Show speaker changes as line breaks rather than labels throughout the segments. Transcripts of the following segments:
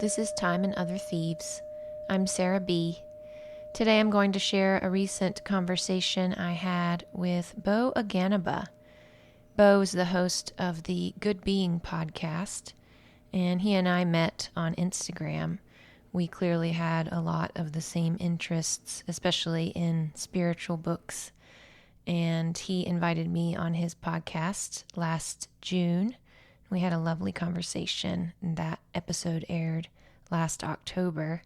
This is Time and Other Thieves. I'm Sarah B. Today I'm going to share a recent conversation I had with Bo Aganaba. Bo is the host of the Good Being podcast, and he and I met on Instagram. We clearly had a lot of the same interests, especially in spiritual books, and he invited me on his podcast last June. We had a lovely conversation, and that episode aired last October.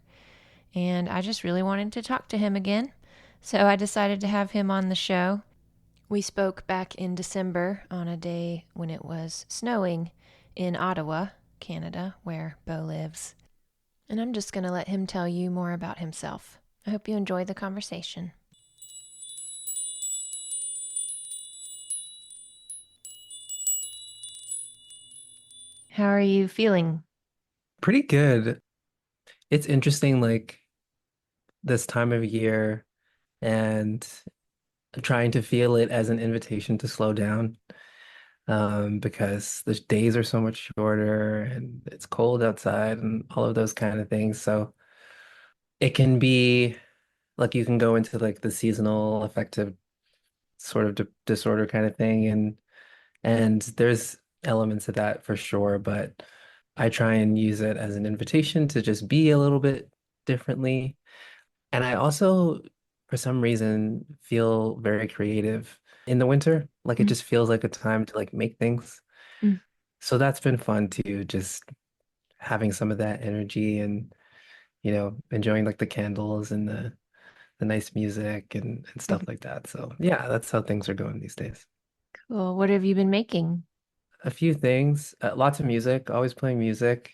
And I just really wanted to talk to him again, so I decided to have him on the show. We spoke back in December on a day when it was snowing in Ottawa, Canada, where Bo lives. And I'm just going to let him tell you more about himself. I hope you enjoy the conversation. How are you feeling?
Pretty good. It's interesting, like this time of year and trying to feel it as an invitation to slow down. Because the days are so much shorter and it's cold outside and all of those kind of things. So it can be like you can go into like the seasonal affective sort of disorder kind of thing and there's elements of that for sure, but I try and use it as an invitation to just be a little bit differently. And I also, for some reason, feel very creative in the winter. Like it
Mm,
just feels like a time to like make things.
mm,
So that's been fun too, just having some of that energy and, enjoying like the candles and the nice music and stuff
mm.
like that. So yeah, that's how things are going these days.
Cool. What have you been making?
A few things, lots of music, always playing music.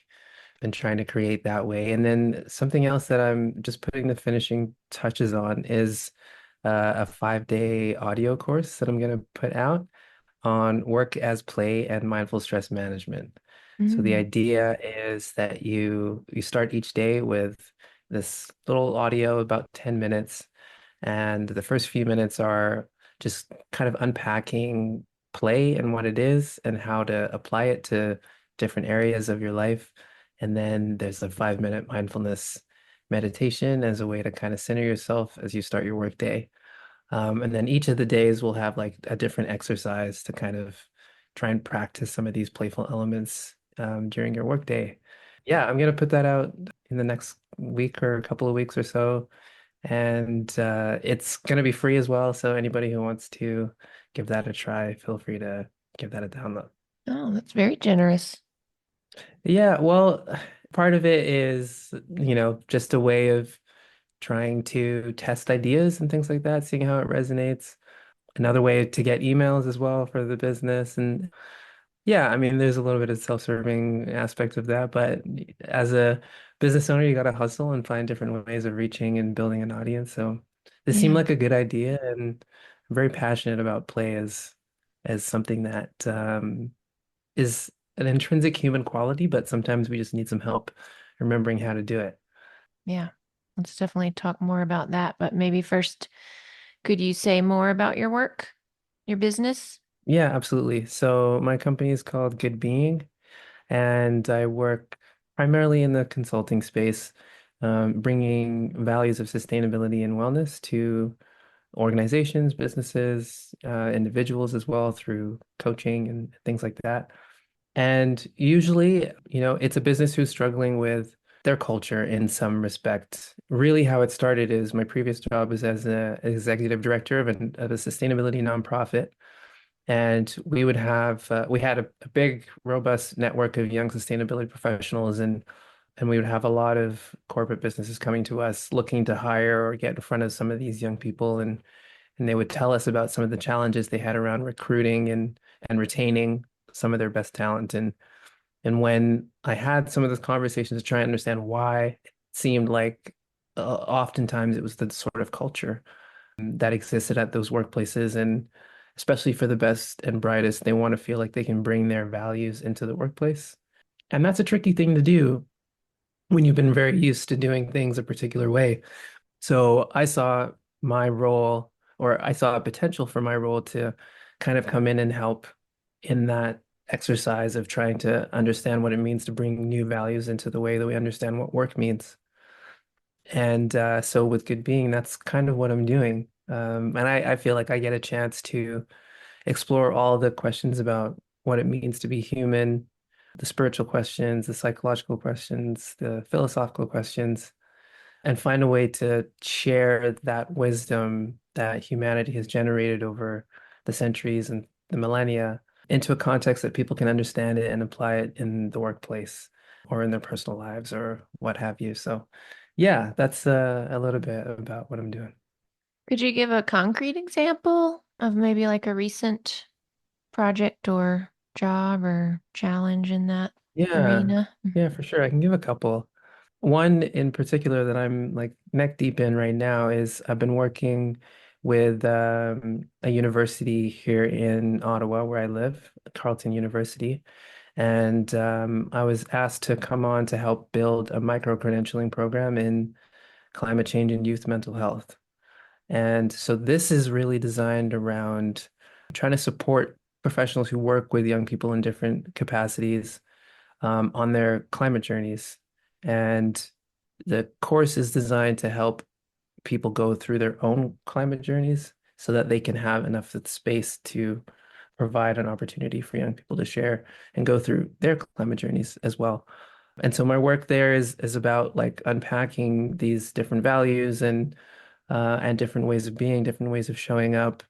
Been trying to create that way. And then something else that I'm just putting the finishing touches on is a 5-day audio course that I'm going to put out on work as play and mindful stress management. So the
Mm,
idea is that you start each day with this little audio about 10 minutes, and the first few minutes are just kind of unpacking play and what it is and how to apply it to different areas of your life. And then there's a 5-minute mindfulness meditation as a way to kind of center yourself as you start your work day. And then each of the days will have like a different exercise to kind of try and practice some of these playful elements during your workday. Yeah, I'm gonna put that out in the next week or a couple of weeks or so. And it's gonna be free as well. So anybody who wants to give that a try, feel free to give that a download.
oh, that's very generous.
Yeah, well, part of it is, just a way of trying to test ideas and things like that, seeing how it resonates. Another way to get emails as well for the business. And yeah, I mean, there's a little bit of self-serving aspect of that, but as a business owner, you got to hustle and find different ways of reaching and building an audience. So this seemed
Yeah,
like a good idea, and I'm very passionate about play as something that is an intrinsic human quality, but sometimes we just need some help remembering how to do it.
yeah. Let's definitely talk more about that. But maybe first, could you say more about your work, your business?
Yeah, absolutely. So my company is called Good Being, and I work primarily in the consulting space, bringing values of sustainability and wellness to organizations, businesses, individuals as well through coaching and things like that. And usually, it's a business who's struggling with their culture in some respect. Really, how it started is my previous job was as an executive director of a sustainability nonprofit. And we had a big, robust network of young sustainability professionals, and we would have a lot of corporate businesses coming to us looking to hire or get in front of some of these young people, and they would tell us about some of the challenges they had around recruiting and retaining some of their best talent. And when I had some of those conversations to try and understand why, it seemed like oftentimes it was the sort of culture that existed at those workplaces. And especially for the best and brightest, they want to feel like they can bring their values into the workplace. And that's a tricky thing to do when you've been very used to doing things a particular way. So I saw my role, or I saw a potential for my role to kind of come in and help in that exercise of trying to understand what it means to bring new values into the way that we understand what work means. And so with good being, that's kind of what I'm doing. And I feel like I get a chance to explore all the questions about what it means to be human, the spiritual questions, the psychological questions, the philosophical questions, and find a way to share that wisdom that humanity has generated over the centuries and the millennia into a context that people can understand it and apply it in the workplace or in their personal lives or what have you. So, yeah, that's a little bit about what I'm doing.
Could you give a concrete example of maybe like a recent project or job or challenge in that
Yeah,
arena?
yeah, for sure. I can give a couple. One in particular that I'm like neck deep in right now is I've been working with a university here in Ottawa where I live, Carleton University. And I was asked to come on to help build a micro-credentialing program in climate change and youth mental health. And so this is really designed around trying to support professionals who work with young people in different capacities on their climate journeys. And the course is designed to help people go through their own climate journeys so that they can have enough space to provide an opportunity for young people to share and go through their climate journeys as well. And so my work there is about like unpacking these different values and different ways of being, different ways of showing up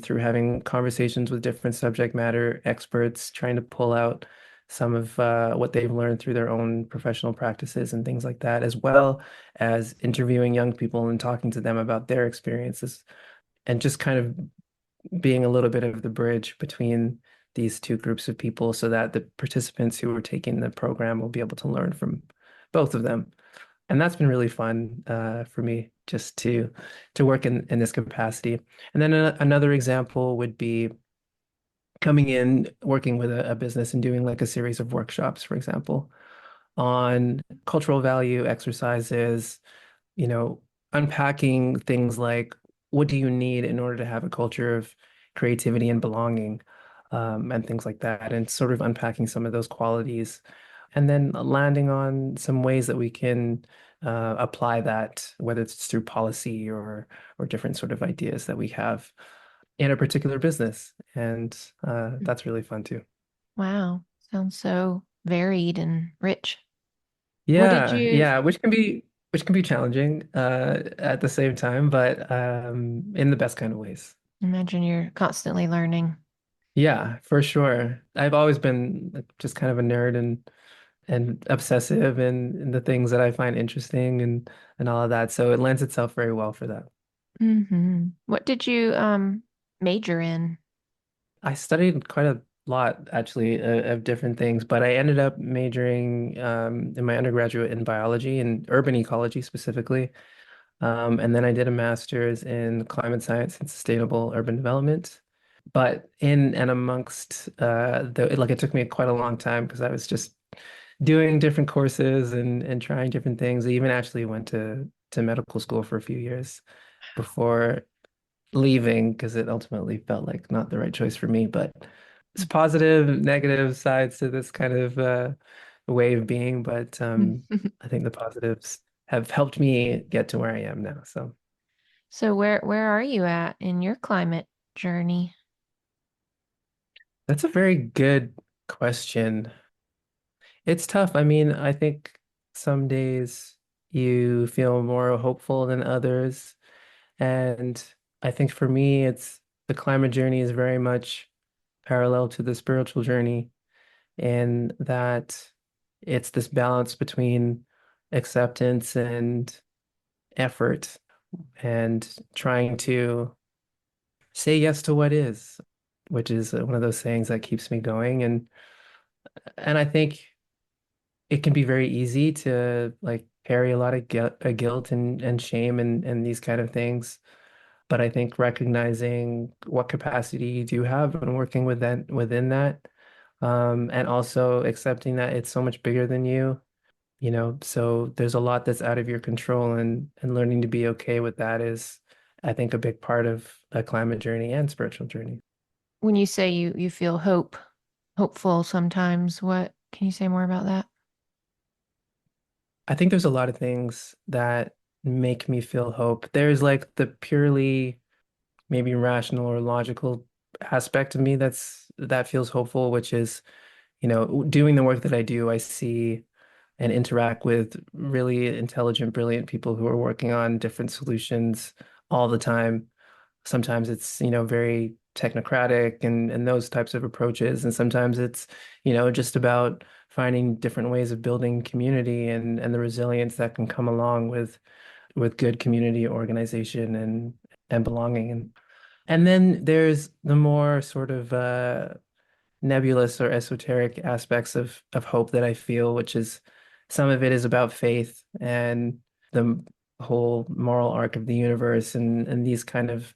through having conversations with different subject matter experts, trying to pull out some of what they've learned through their own professional practices and things like that, as well as interviewing young people and talking to them about their experiences and just kind of being a little bit of the bridge between these two groups of people so that the participants who are taking the program will be able to learn from both of them. And that's been really fun for me just to work in this capacity. And then another example would be coming in, working with a business and doing like a series of workshops, for example, on cultural value exercises, you know, unpacking things like what do you need in order to have a culture of creativity and belonging, and things like that, and sort of unpacking some of those qualities, and then landing on some ways that we can apply that, whether it's through policy or different sort of ideas that we have in a particular business, and that's really fun too.
Wow, sounds so varied and rich. What did
Yeah,
you
yeah, which can be challenging at the same time, but in the best kind of ways.
imagine you're constantly learning?
Yeah, for sure. I've always been like, just kind of a nerd and obsessive in the things that I find interesting and all of that. So it lends itself very well for that.
What did you major in?
I studied quite a lot actually of different things, but I ended up majoring in my undergraduate in biology and urban ecology specifically. And then I did a master's in climate science and sustainable urban development. But in and amongst like it took me quite a long time because I was just doing different courses and trying different things. I even actually went to medical school for a few years before leaving because it ultimately felt like not the right choice for me. But it's positive, negative sides to this kind of way of being. But I think the positives have helped me get to where I am now. So
So where are you at in your climate journey?
that's a very good question. It's tough. I mean, I think some days you feel more hopeful than others. And I think for me, it's the climate journey is very much parallel to the spiritual journey in that it's this balance between acceptance and effort and trying to say yes to what is, which is one of those things that keeps me going. And I think it can be very easy to like carry a lot of guilt and shame and these kind of things. But I think recognizing what capacity you do have and working within that, and also accepting that it's so much bigger than you, so there's a lot that's out of your control and learning to be okay with that is, I think, a big part of a climate journey and spiritual journey.
When you say you feel hope, hopeful sometimes. What can you say more about that?
I think there's a lot of things that make me feel hope. There's like the purely maybe rational or logical aspect of me that feels hopeful, which is, doing the work that I do, I see and interact with really intelligent, brilliant people who are working on different solutions all the time. Sometimes it's, very technocratic and those types of approaches. And sometimes it's, just about finding different ways of building community and the resilience that can come along with good community organization and belonging. And then there's the more sort of nebulous or esoteric aspects of hope that I feel, which is some of it is about faith and the whole moral arc of the universe and these kind of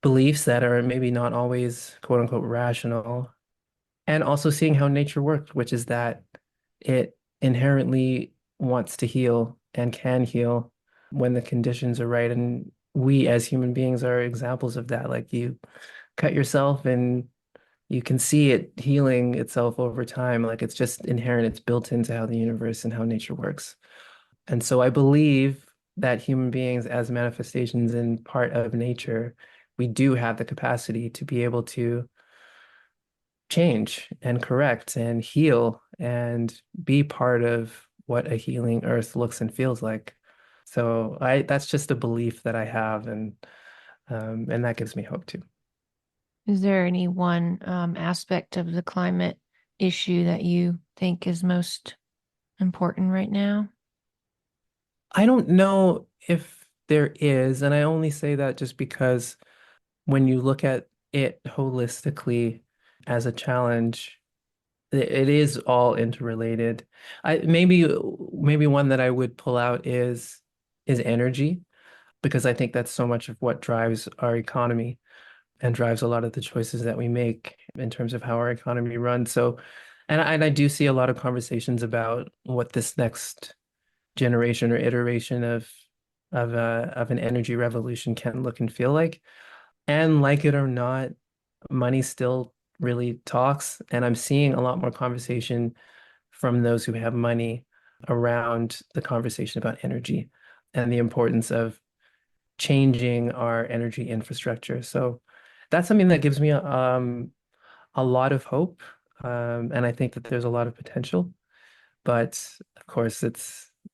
beliefs that are maybe not always quote unquote rational. And also seeing how nature works, which is that it inherently wants to heal and can heal when the conditions are right. And we as human beings are examples of that. Like you cut yourself and you can see it healing itself over time. Like it's just inherent, it's built into how the universe and how nature works. And so I believe that human beings, as manifestations and part of nature, we do have the capacity to be able to change and correct and heal and be part of what a healing earth looks and feels like. So I that's just a belief that I have and that gives me hope too.
Is there any one aspect of the climate issue that you think is most important right now?
I don't know if there is, and I only say that just because when you look at it holistically as a challenge, it is all interrelated. I maybe one that I would pull out is energy, because I think that's so much of what drives our economy and drives a lot of the choices that we make in terms of how our economy runs. So, and I do see a lot of conversations about what this next generation or iteration of an energy revolution can look and feel like. And like it or not, money still really talks. And I'm seeing a lot more conversation from those who have money around the conversation about energy and the importance of changing our energy infrastructure. So that's something that gives me a lot of hope. And I think that there's a lot of potential. But of course,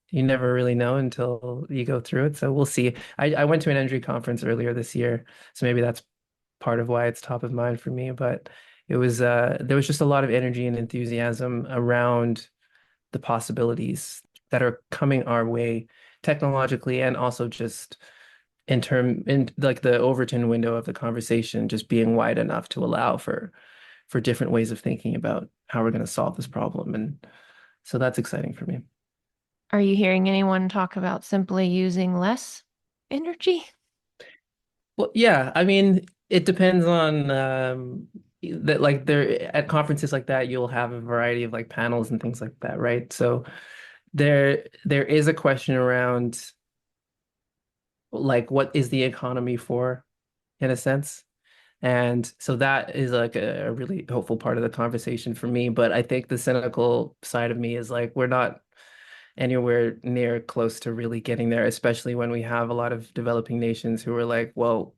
you never really know until you go through it. So we'll see. I went to an energy conference earlier this year, so maybe that's part of why it's top of mind for me. But there was just a lot of energy and enthusiasm around the possibilities that are coming our way technologically and also just in like the Overton window of the conversation just being wide enough to allow for different ways of thinking about how we're going to solve this problem. And so that's exciting for me.
Are you hearing anyone talk about simply using less energy?
Well, yeah, I mean, it depends on that like there at conferences like that, you'll have a variety of like panels and things like that, right? So there is a question around like what is the economy for in a sense. And so that is like a really hopeful part of the conversation for me. But I think the cynical side of me is like we're not anywhere near close to really getting there, especially when we have a lot of developing nations who are like, well,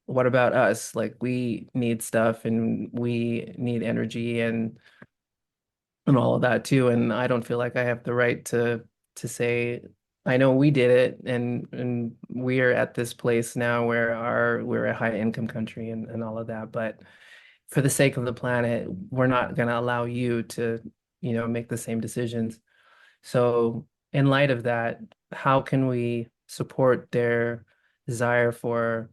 what about us? Like we need stuff and we need energy and all of that too. And I don't feel like I have the right to say, I know we did it and we're at this place now where we're a high income country and all of that. But for the sake of the planet, we're not gonna allow you to, make the same decisions. So in light of that, how can we support their desire for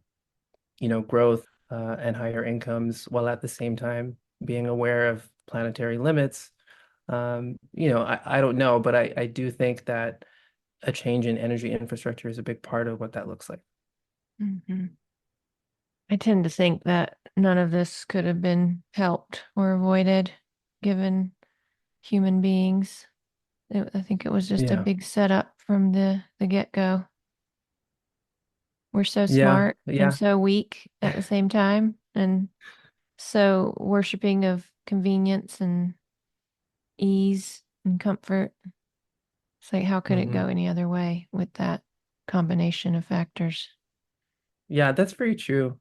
growth and higher incomes while at the same time being aware of planetary limits. I don't know, but I do think that a change in energy infrastructure is a big part of what that looks like.
Mhm. I tend to think that none of this could have been helped or avoided given human beings. I think it was just a
Yeah.
big setup from the get-go. We're so
Yeah.
smart and
Yeah.
so weak at the same time, and so worshiping of convenience and ease and comfort. It's like, how could it go
Hmm.
any other way with that combination of factors?
Yeah, that's very true.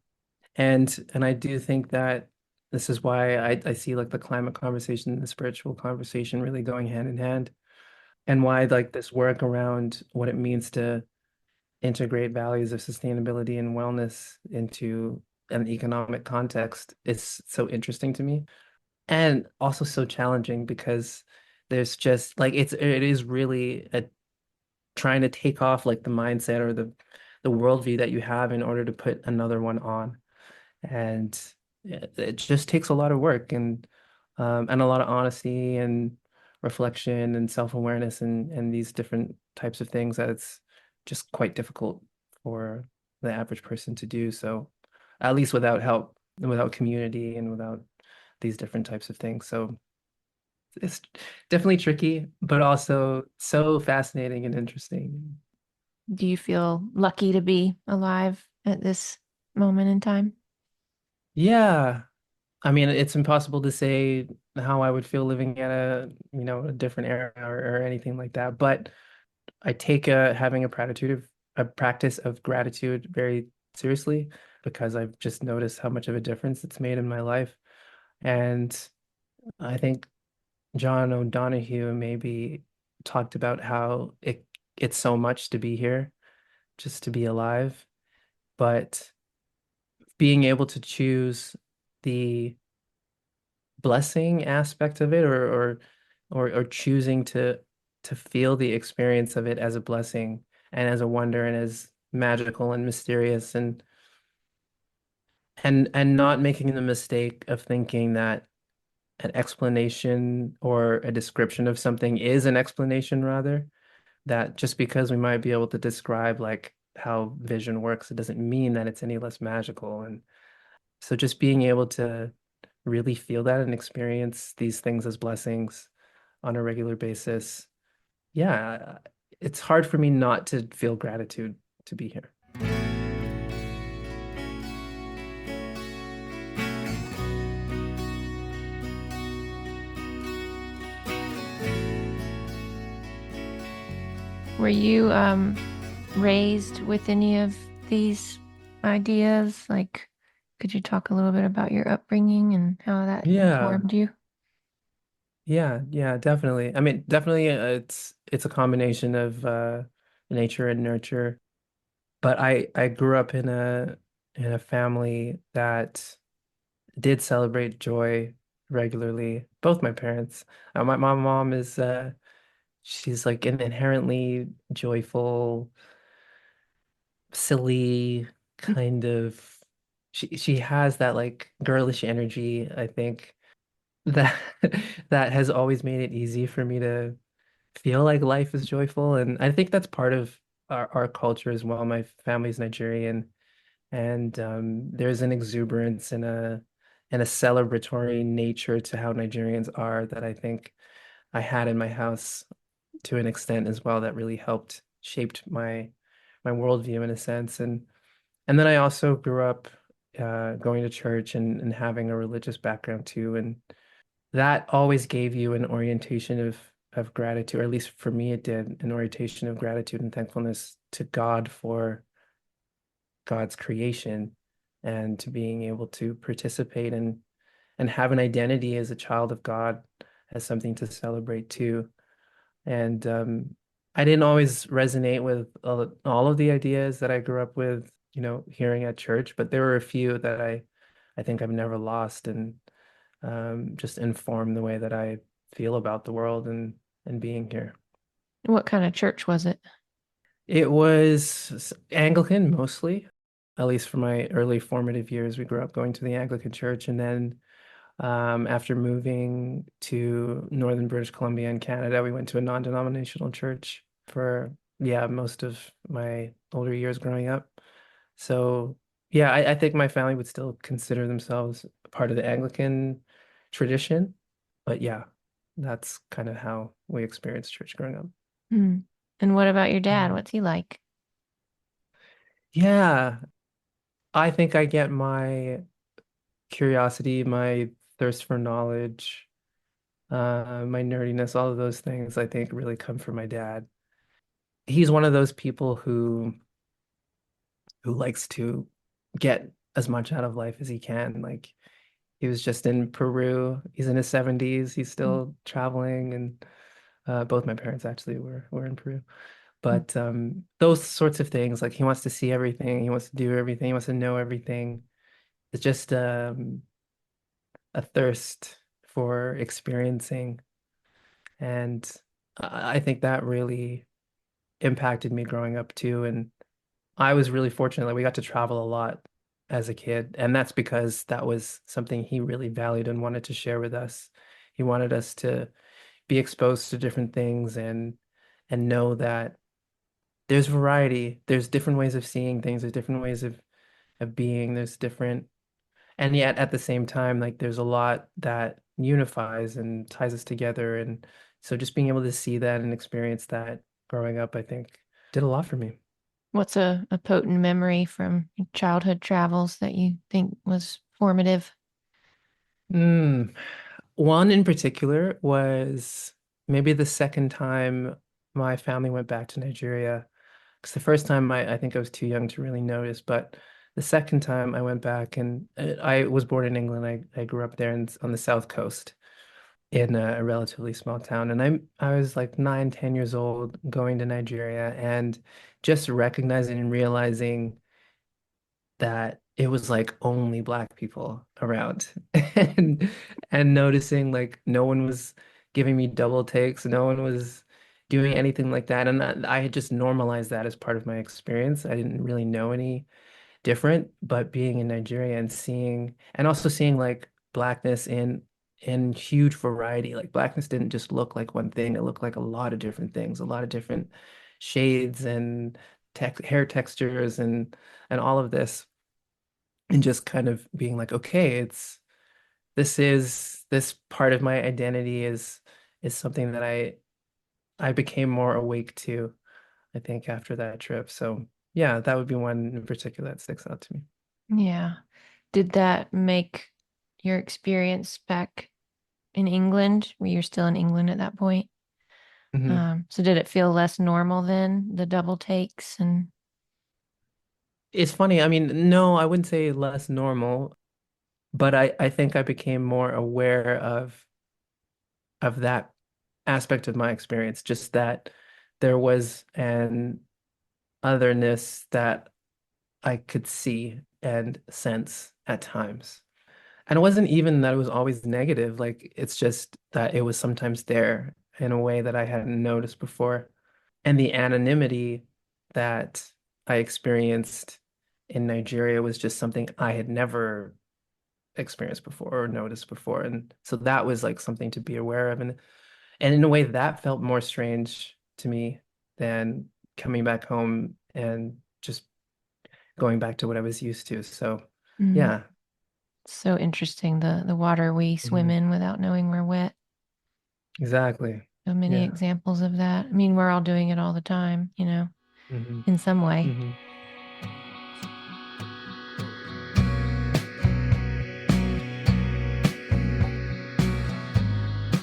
And I do think that this is why I see like the climate conversation and the spiritual conversation really going hand in hand, and why like this work around what it means to integrate values of sustainability and wellness into an economic context is so interesting to me, and also so challenging because there's just like it is really trying to take off like the mindset or the worldview that you have in order to put another one on. And it just takes a lot of work and a lot of honesty and reflection and self-awareness and these different types of things that it's just quite difficult for the average person to do. So at least without help and without community and without these different types of things. So it's definitely tricky, but also so fascinating and interesting.
Do you feel lucky to be alive at this moment in time?
Yeah. I mean, it's impossible to say how I would feel living at a different era or anything like that. But I take having a practice of gratitude very seriously because I've just noticed how much of a difference it's made in my life. And I think John O'Donohue maybe talked about how it's so much to be here, just to be alive, but being able to choose the blessing aspect of it or choosing to feel the experience of it as a blessing and as a wonder and as magical and mysterious and not making the mistake of thinking that an explanation or a description of something is an explanation rather, that just because we might be able to describe like how vision works, it doesn't mean that it's any less magical. And so just being able to really feel that and experience these things as blessings on a regular basis. Yeah, it's hard for me not to feel gratitude to be here.
Were you raised with any of these ideas? Like, could you talk a little bit about your upbringing and how that
Yeah,
informed you?
yeah, definitely. I mean, definitely it's a combination of nature and nurture. But I grew up in a family that did celebrate joy regularly. Both my parents. My mom is she's like an inherently joyful, silly kind of she has that like girlish energy, I think, that that has always made it easy for me to feel like life is joyful. And I think that's part of our culture as well. My family's Nigerian, and there's an exuberance and a celebratory nature to how Nigerians are that I think I had in my house to an extent as well that really helped shaped my worldview in a sense. And then I also grew up going to church and having a religious background too. And that always gave you an orientation of gratitude, or at least for me it did, an orientation of gratitude and thankfulness to God for God's creation and to being able to participate and have an identity as a child of God as something to celebrate too. And I didn't always resonate with all of the ideas that I grew up with, hearing at church, but there were a few that I think I've never lost and just inform the way that I feel about the world and being here.
What kind of church was it?
It was Anglican mostly, at least for my early formative years. We grew up going to the Anglican church, and then after moving to northern British Columbia in Canada, we went to a non-denominational church for, yeah, most of my older years growing up. So, yeah, I think my family would still consider themselves part of the Anglican tradition. But yeah, that's kind of how we experienced church growing up.
Hmm. And what about your dad?
Yeah.
What's he like?
Yeah, I think I get my curiosity, my thirst for knowledge, my nerdiness, all of those things I think really come from my dad. He's one of those people who likes to get as much out of life as he can. Like he was just in Peru. He's in his 70s. He's still traveling, and both my parents actually were in Peru. But those sorts of things, like he wants to see everything, he wants to do everything, he wants to know everything. It's just a thirst for experiencing, and I think that really impacted me growing up too. And I was really fortunate that we got to travel a lot as a kid, and that's because that was something he really valued and wanted to share with us. He wanted us to be exposed to different things and know that there's variety, there's different ways of seeing things, there's different ways of being, there's different, and yet at the same time, like there's a lot that unifies and ties us together. And so just being able to see that and experience that growing up, I think did a lot for me.
What's a potent memory from childhood travels that you think was formative?
Mm. One in particular was maybe the second time my family went back to Nigeria. Because the first time I think I was too young to really notice, but the second time I went back and I was born in England. I grew up there on the South Coast in a relatively small town. And I was like 9, 10 years old going to Nigeria and just recognizing and realizing that it was like only black people around and noticing like no one was giving me double takes, no one was doing anything like that. And I had just normalized that as part of my experience. I didn't really know any different, but being in Nigeria and seeing and also seeing like blackness in huge variety. Like blackness didn't just look like one thing, it looked like a lot of different things, a lot of different shades and tech hair textures and all of this. And just kind of being like, okay, it's this part of my identity is something that I became more awake to, I think, after that trip. So yeah, that would be one in particular that sticks out to me.
Yeah. Did that make your experience back in England, where you're still in England at that point?
Hmm.
So did it feel less normal then, the double takes and
It's funny. I mean, no, I wouldn't say less normal, but I think I became more aware of that aspect of my experience, just that there was an otherness that I could see and sense at times. And it wasn't even that it was always negative, like it's just that it was sometimes there in a way that I hadn't noticed before. And the anonymity that I experienced in Nigeria was just something I had never experienced before or noticed before. And so that was like something to be aware of. And in a way that felt more strange to me than coming back home and just going back to what I was used to. So
mm,
yeah.
so interesting, the water we swim
Mhm.
in without knowing we're wet.
Exactly.
So many
Yeah.
examples of that. I mean, we're all doing it all the time,
Hmm.
in some way.
Hmm.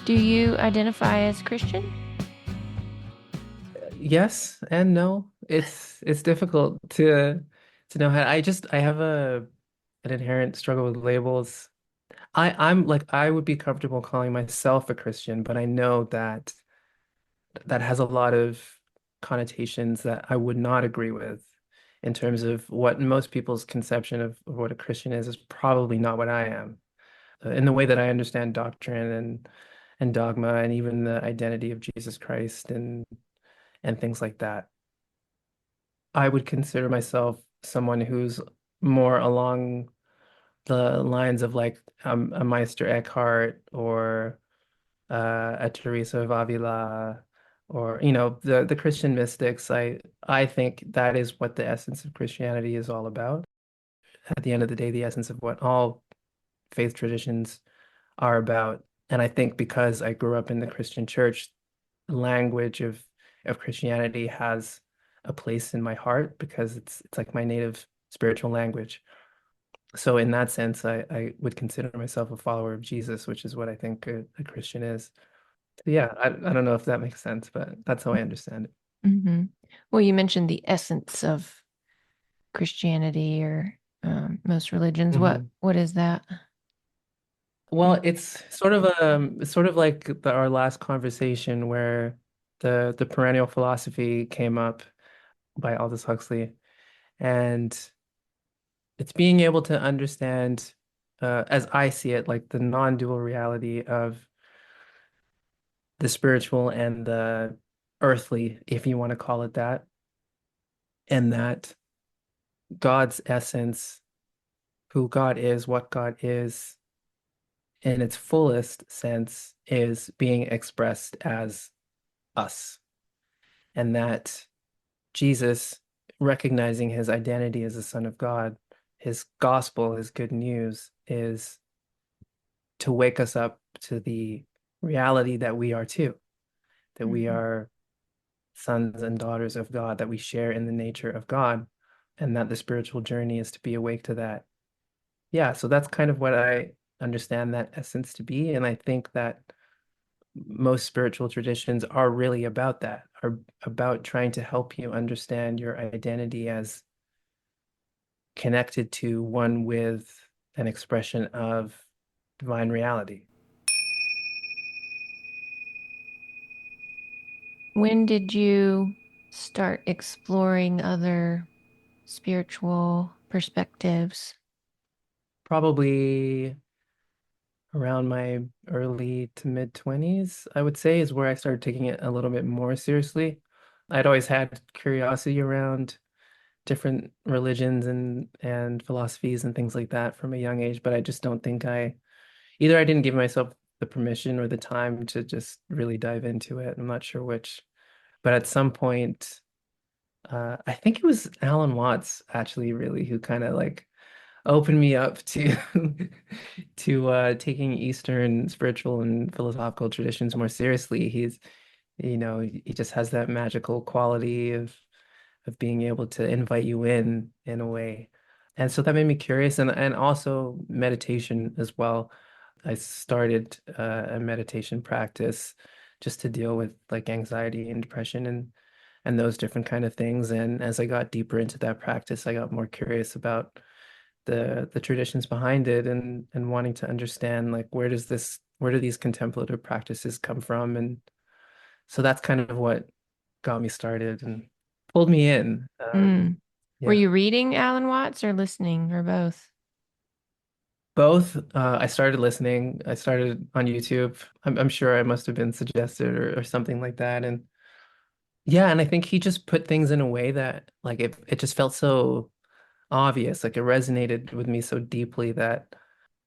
Do you identify as Christian?
Yes and no. It's difficult to know how I have a an inherent struggle with labels. I'm like I would be comfortable calling myself a Christian, but I know that that has a lot of connotations that I would not agree with in terms of what most people's conception of what a Christian is probably not what I am. In the way that I understand doctrine and dogma and even the identity of Jesus Christ and things like that. I would consider myself someone who's more along the lines of like a Meister Eckhart or a Teresa of Avila or the Christian mystics. I think that is what the essence of Christianity is all about. At the end of the day, the essence of what all faith traditions are about. And I think because I grew up in the Christian church, the language of Christianity has a place in my heart because it's like my native spiritual language. So in that sense, I would consider myself a follower of Jesus, which is what I think a Christian is. So yeah, I don't know if that makes sense, but that's how I understand it.
Hmm. Well, you mentioned the essence of Christianity or most religions.
Hmm.
What is that?
Well, it's sort of like our last conversation where the perennial philosophy came up by Aldous Huxley, and it's being able to understand, as I see it, like the non-dual reality of the spiritual and the earthly, if you want to call it that, and that God's essence, who God is, what God is, in its fullest sense, is being expressed as us. And that Jesus, recognizing his identity as the Son of God, his gospel, his good news, is to wake us up to the reality that we are too, that we
Mhm.
are sons and daughters of God, that we share in the nature of God, and that the spiritual journey is to be awake to that. Yeah, so that's kind of what I understand that essence to be. And I think that most spiritual traditions are really about that, are about trying to help you understand your identity as connected to one with an expression of divine reality.
When did you start exploring other spiritual perspectives?
Probably around my early to mid 20s, I would say, is where I started taking it a little bit more seriously. I'd always had curiosity around different religions and philosophies and things like that from a young age, but I just don't think I didn't give myself the permission or the time to just really dive into it. I'm not sure which, but at some point, I think it was Alan Watts actually really who kind of like opened me up to to taking Eastern spiritual and philosophical traditions more seriously. He just has that magical quality of being able to invite you in a way. And so that made me curious and also meditation as well. I started a meditation practice just to deal with like anxiety and depression and those different kind of things. And as I got deeper into that practice, I got more curious about the traditions behind it and wanting to understand like where do these contemplative practices come from? And so that's kind of what got me started and pulled me in.
Mm. Were
Yeah.
you reading Alan Watts or listening or both?
Both. I started listening. I started on YouTube. I'm sure I must have been suggested or something like that. And yeah, and I think he just put things in a way that like it just felt so obvious. Like it resonated with me so deeply that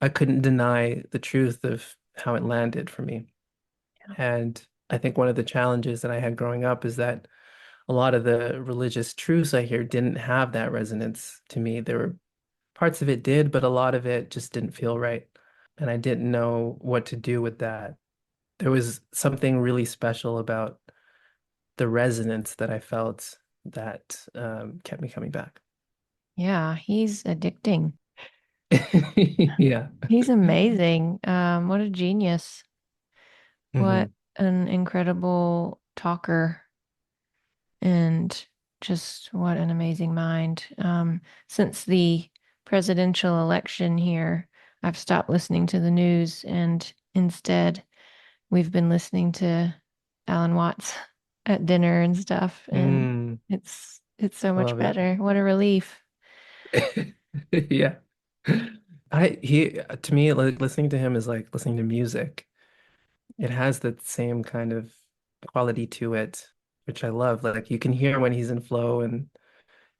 I couldn't deny the truth of how it landed for me. And I think one of the challenges that I had growing up is that a lot of the religious truths I hear didn't have that resonance to me. There were parts of it did, but a lot of it just didn't feel right. And I didn't know what to do with that. There was something really special about the resonance that I felt that kept me coming back.
Yeah, he's addicting.
Yeah.
He's amazing. What a genius. What
Hmm.
an incredible talker and just what an amazing mind. Since the presidential election here, I've stopped listening to the news and instead we've been listening to Alan Watts at dinner and stuff, and
Mm,
it's so
I
much
love it.
better. What a relief.
Yeah. He to me like listening to him is like listening to music. It has that same kind of quality to it, which I love. Like you can hear when he's in flow and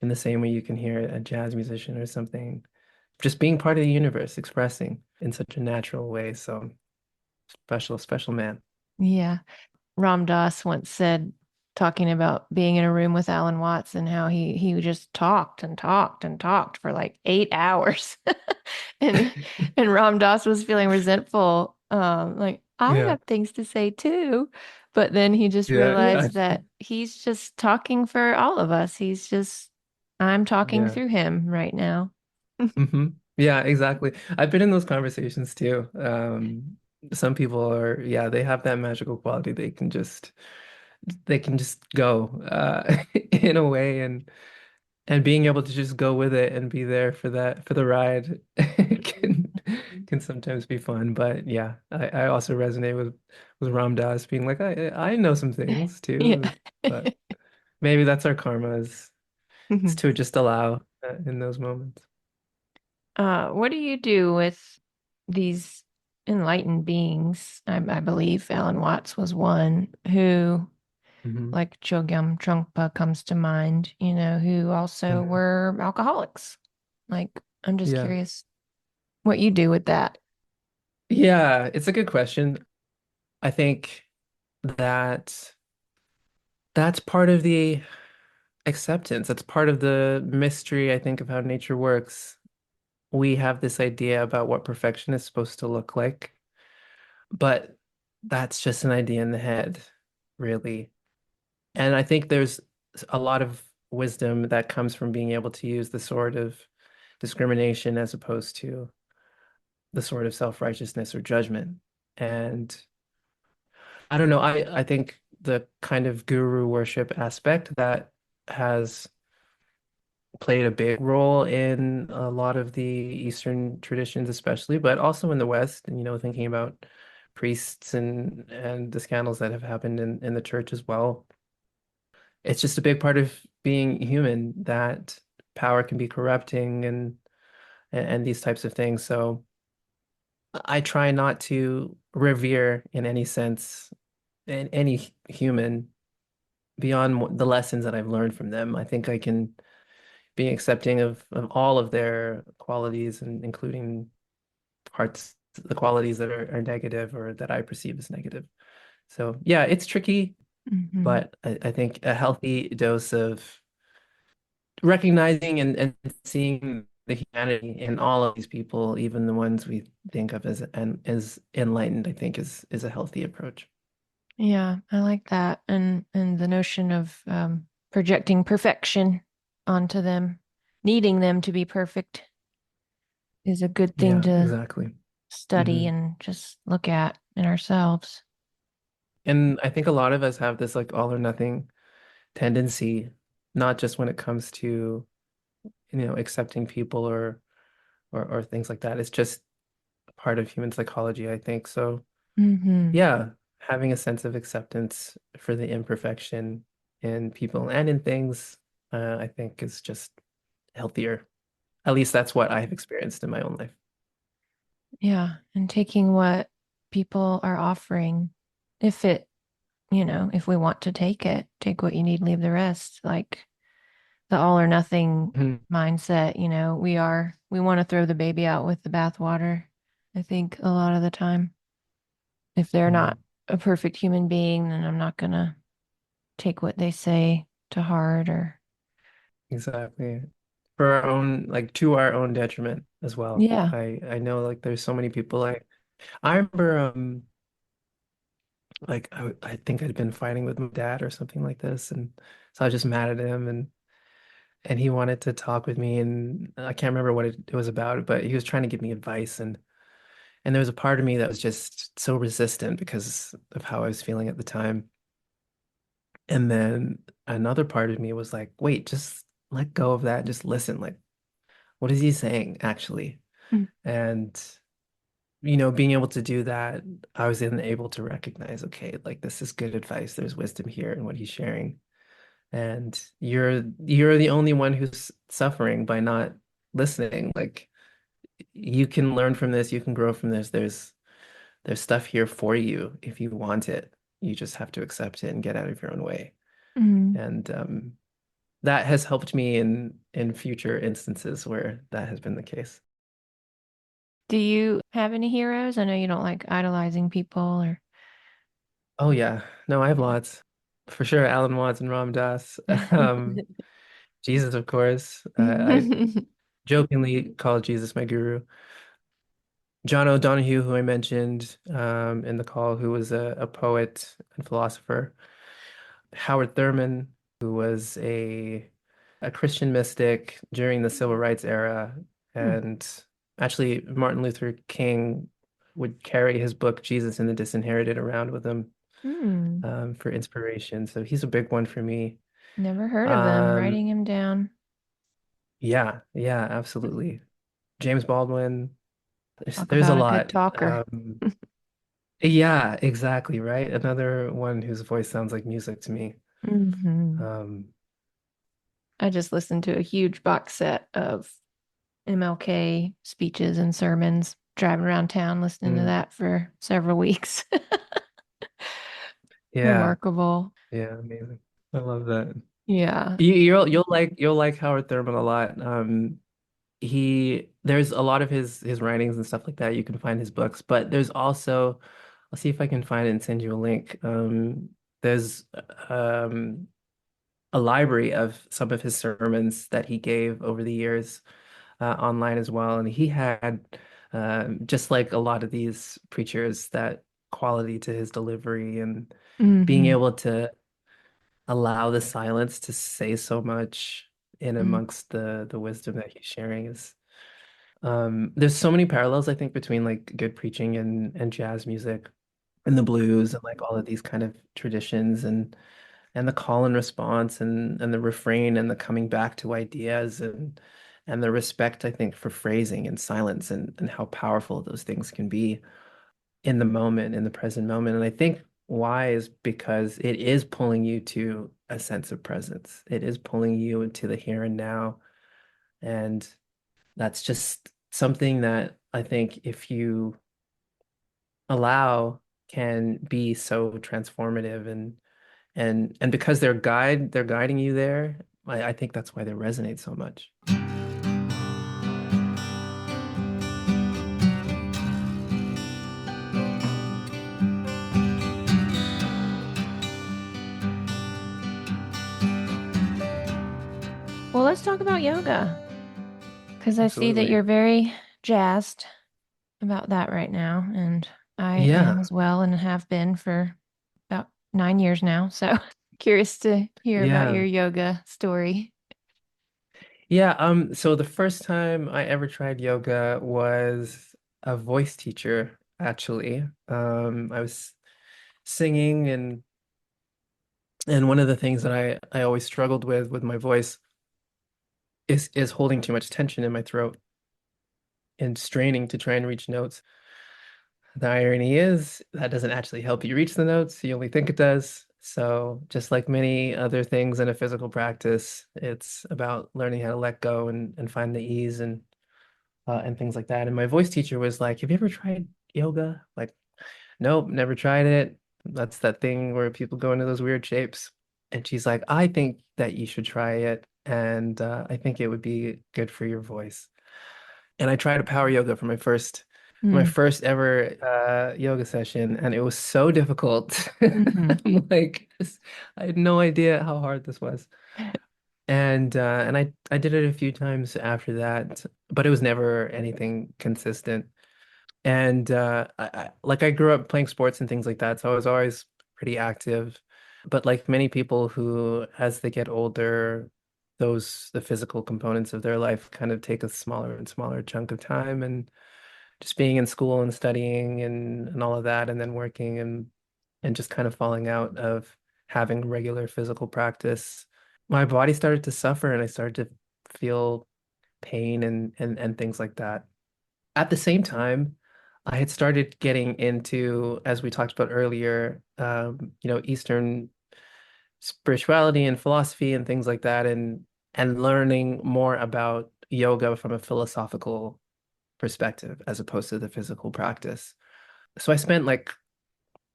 in the same way you can hear a jazz musician or something. Just being part of the universe, expressing in such a natural way. So special, special man.
Yeah. Ram Dass once said, talking about being in a room with Alan Watts and how he just talked and talked and talked for like 8 hours, and and Ram Dass was feeling resentful, like I
Yeah.
have things to say too, but then he just
Yeah, yeah.
realized that he's just talking for all of us. I'm talking
Yeah.
through him right now.
Hmm. Yeah, exactly. I've been in those conversations too. Some people are, yeah, they have that magical quality. They can just go in a way, and being able to just go with it and be there for the ride can sometimes be fun. But yeah, I also resonate with Ram Dass being like, I know some things
Yeah.
too, but maybe that's our karma is to just allow in those moments.
What do you do with these enlightened beings? I believe Alan Watts was one who,
Hmm.
like Chogyam Trungpa comes to mind, who also
Hmm.
were alcoholics. Like, I'm just
Yeah.
curious what you do with that.
Yeah, it's a good question. I think that that's part of the acceptance. That's part of the mystery, I think, of how nature works. We have this idea about what perfection is supposed to look like, but that's just an idea in the head, really. And I think there's a lot of wisdom that comes from being able to use the sort of discrimination as opposed to the sort of self-righteousness or judgment. And I don't know, I think the kind of guru worship aspect that has played a big role in a lot of the Eastern traditions, especially, but also in the West, and thinking about priests and the scandals that have happened in the church as well. It's just a big part of being human that power can be corrupting and these types of things. So I try not to revere in any sense in any human beyond the lessons that I've learned from them. I think I can be accepting of all of their qualities and including the qualities that are negative or that I perceive as negative. So yeah, it's tricky,
Hmm.
but I think a healthy dose of recognizing and seeing the humanity in all of these people, even the ones we think of as enlightened, I think is a healthy approach.
Yeah, I like that. And the notion of projecting perfection onto them, needing them to be perfect is a good thing
Yeah,
to
exactly.
study
Hmm.
and just look at in ourselves.
And I think a lot of us have this like all or nothing tendency, not just when it comes to, accepting people or things like that. It's just part of human psychology, I think. So
Hmm.
yeah, having a sense of acceptance for the imperfection in people and in things, I think is just healthier. At least that's what I've experienced in my own life.
Yeah, and taking what people are offering, if it, if we want to take it, take what you need, leave the rest. Like the all or nothing
Mhm.
mindset, we want to throw the baby out with the bathwater. I think a lot of the time, if they're not
Mhm.
a perfect human being, then I'm not gonna take what they say to heart or,
Exactly. For our own, like to our own detriment as well.
yeah.
I know like there's so many people I remember like I think I'd been fighting with my dad or something like this, and so I was just mad at him, and he wanted to talk with me, and I can't remember what it was about, but he was trying to give me advice, and there was a part of me that was just so resistant because of how I was feeling at the time. And then another part of me was like, wait, just let go of that, just listen. Like, what is he saying actually?
Mm.
And being able to do that, I was then able to recognize, okay, like this is good advice. There's wisdom here in what he's sharing. And you're the only one who's suffering by not listening. Like you can learn from this, you can grow from this. There's stuff here for you if you want it. You just have to accept it and get out of your own way.
Mm.
And that has helped me in future instances where that has been the case.
Do you have any heroes? I know you don't like idolizing people or.
Oh yeah, no, I have lots for sure. Alan Watts and Ram Dass, Jesus, of course. I jokingly call Jesus my guru. John O'Donohue, who I mentioned in the call, who was a poet and philosopher. Howard Thurman, who was a Christian mystic during the civil rights era,
Hmm.
and Actually, Martin Luther King would carry his book Jesus and the Disinherited around with him
Hmm.
for inspiration. So he's a big one for me.
Never heard of them.
Um,
Writing him down.
yeah, yeah, absolutely. James Baldwin.
Talk
There's a
about a good
lot.
talker.
Yeah, exactly, right? Another one whose voice sounds like music to me.
Hmm.
Um,
I just listened to a huge box set of MLK speeches and sermons, driving around town listening to
mm,
that for several weeks.
yeah,
Remarkable.
yeah, amazing. I love that.
Yeah.
You'll like Howard Thurman a lot. There's a lot of his writings and stuff like that. You can find his books, but there's also I'll see if I can find it and send you a link. There's um a library of some of his sermons that he gave over the years online as well, and he had just like a lot of these preachers that quality to his delivery and being
Hmm.
able to allow the silence to say so much in amongst the wisdom that he's sharing is there's so many parallels I think between like good preaching and jazz music and the blues and like all of these kind of traditions and the call and response and the refrain and the coming back to ideas and the respect I think for phrasing and silence and how powerful those things can be in the moment, in the present moment. And I think why is because it is pulling you to a sense of presence. It is pulling you into the here and now. And that's just something that I think if you allow can be so transformative and because they're guiding you there, I think that's why they resonate so much.
Well, let's talk about yoga because I see that
Absolutely.
you're very jazzed about that right now. And I am
Yeah.
as well and have been for about 9 years now. So curious to hear about your
Yeah.
yoga story.
Yeah, so the first time I ever tried yoga was a voice teacher, actually. I was singing and one of the things that I always struggled with my voice is holding too much tension in my throat and straining to try and reach notes. The irony is that doesn't actually help you reach the notes. You only think it does. So just like many other things in a physical practice, it's about learning how to let go and find the ease and things like that. And my voice teacher was like, "Have you ever tried yoga?" Like, nope, never tried it. That's that thing where people go into those weird shapes. And she's like, "I think that you should try it, and I think it would be good for your voice." And I tried a power yoga for my
Mm.
first ever yoga session, and it was so difficult.
Hmm.
I'm like, I had no idea how hard this was. And I did it a few times after that, but it was never anything consistent. And I grew up playing sports and things like that, so I was always pretty active. But like many people who, as they get older, the physical components of their life kind of take a smaller and smaller chunk of time, and just being in school and studying and all of that, and then working and just kind of falling out of having regular physical practice. My body started to suffer, and I started to feel pain and things like that. At the same time, I had started getting into, as we talked about earlier, Eastern spirituality and philosophy and things like that, and learning more about yoga from a philosophical perspective as opposed to the physical practice. So I spent like